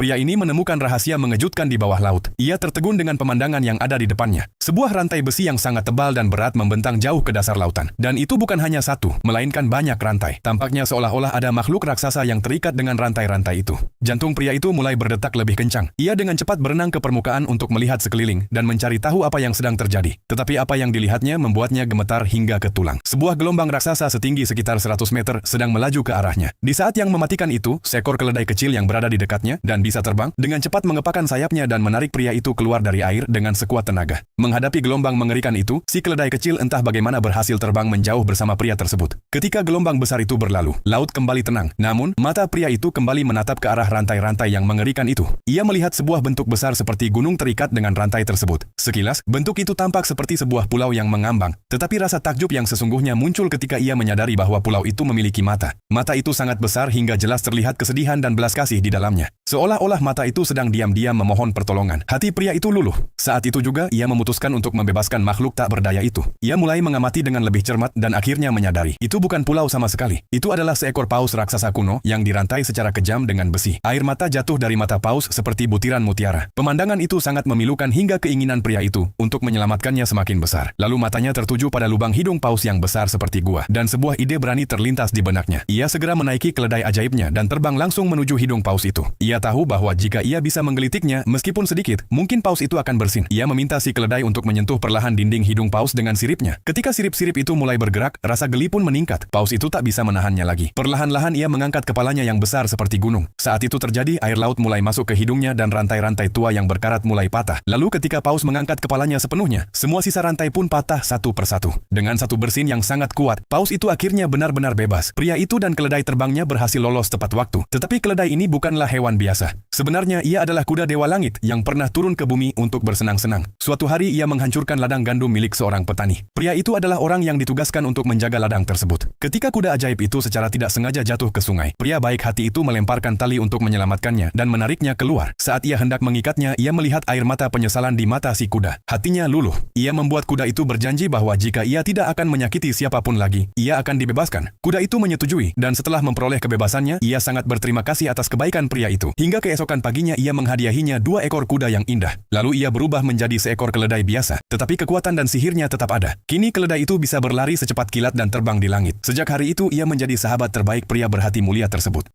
Pria ini menemukan rahasia mengejutkan di bawah laut. Ia tertegun dengan pemandangan yang ada di depannya. Sebuah rantai besi yang sangat tebal dan berat membentang jauh ke dasar lautan. Dan itu bukan hanya satu, melainkan banyak rantai. Tampaknya seolah-olah ada makhluk raksasa yang terikat dengan rantai-rantai itu. Jantung pria itu mulai berdetak lebih kencang. Ia dengan cepat berenang ke permukaan untuk melihat sekeliling dan mencari tahu apa yang sedang terjadi. Tetapi apa yang dilihatnya membuatnya gemetar hingga ke tulang. Sebuah gelombang raksasa setinggi sekitar 100 meter sedang melaju ke arahnya. Di saat yang mematikan itu, seekor keledai kecil yang berada di dekatnya dan bisa terbang, dengan cepat mengepakkan sayapnya dan menarik pria itu keluar dari air dengan sekuat tenaga. Menghadapi gelombang mengerikan itu, si keledai kecil entah bagaimana berhasil terbang menjauh bersama pria tersebut. Ketika gelombang besar itu berlalu, laut kembali tenang. Namun, mata pria itu kembali menatap ke arah rantai-rantai yang mengerikan itu. Ia melihat sebuah bentuk besar seperti gunung terikat dengan rantai tersebut. Sekilas, bentuk itu tampak seperti sebuah pulau yang mengambang. Tetapi rasa takjub yang sesungguhnya muncul ketika ia menyadari bahwa pulau itu memiliki mata. Mata itu sangat besar hingga jelas terlihat kesedihan dan belas kasih di dalamnya. Seolah-olah mata itu sedang diam-diam memohon pertolongan. Hati pria itu luluh. Saat itu juga ia memutuskan untuk membebaskan makhluk tak berdaya itu. Ia mulai mengamati dengan lebih cermat dan akhirnya menyadari, itu bukan pulau sama sekali. Itu adalah seekor paus raksasa kuno yang dirantai secara kejam dengan besi. Air mata jatuh dari mata paus seperti butiran mutiara. Pemandangan itu sangat memilukan hingga keinginan pria itu untuk menyelamatkannya semakin besar. Lalu matanya tertuju pada lubang hidung paus yang besar seperti gua, dan sebuah ide berani terlintas di benaknya. Ia segera menaiki keledai ajaibnya dan terbang langsung menuju hidung paus itu. Ia tahu bahwa jika ia bisa menggelitiknya, meskipun sedikit, mungkin paus itu akan bersin. Ia meminta si keledai untuk menyentuh perlahan dinding hidung paus dengan siripnya. Ketika sirip-sirip itu mulai bergerak, rasa geli pun meningkat. Paus itu tak bisa menahannya lagi. Perlahan-lahan ia mengangkat kepalanya yang besar seperti gunung. Saat itu terjadi, air laut mulai masuk ke hidungnya dan rantai-rantai tua yang berkarat mulai patah. Lalu ketika paus mengangkat kepalanya sepenuhnya, semua sisa rantai pun patah satu persatu. Dengan satu bersin yang sangat kuat, paus itu akhirnya benar-benar bebas. Pria itu dan keledai terbangnya berhasil lolos tepat waktu. Tetapi keledai ini bukanlah hewan biasa. Sebenarnya ia adalah kuda dewa langit yang pernah turun ke bumi untuk bersenang-senang. Suatu hari ia menghancurkan ladang gandum milik seorang petani. Pria itu adalah orang yang ditugaskan untuk menjaga ladang tersebut. Ketika kuda ajaib itu secara tidak sengaja jatuh ke sungai, pria baik hati itu melemparkan tali untuk menyelamatkannya dan menariknya keluar. Saat ia hendak mengikatnya, ia melihat air mata penyesalan di mata si kuda. Hatinya luluh. Ia membuat kuda itu berjanji bahwa jika ia tidak akan menyakiti siapapun lagi, ia akan dibebaskan. Kuda itu menyetujui, dan setelah memperoleh kebebasannya, ia sangat berterima kasih atas kebaikan pria itu. Hingga keesokan paginya ia menghadiahinya 2 ekor kuda yang indah. Lalu ia berubah menjadi seekor keledai biasa, tetapi kekuatan dan sihirnya tetap ada. Kini keledai itu bisa berlari secepat kilat dan terbang di langit. Sejak hari itu ia menjadi sahabat terbaik pria berhati mulia tersebut.